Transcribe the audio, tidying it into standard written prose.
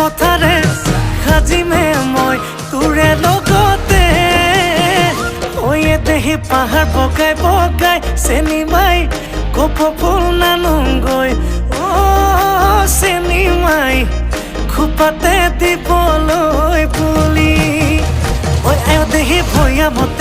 কথাৰে সাজিমে মই তোৰে লগতে হৈয়ে দেহি পাহাৰ বগাই বগাই চেনি মাই কপৌ ফুল নানোগৈ চেনি মাই খোপাতে দিবলৈ বুলি ঐ আয় দেহি ভৈয়ামত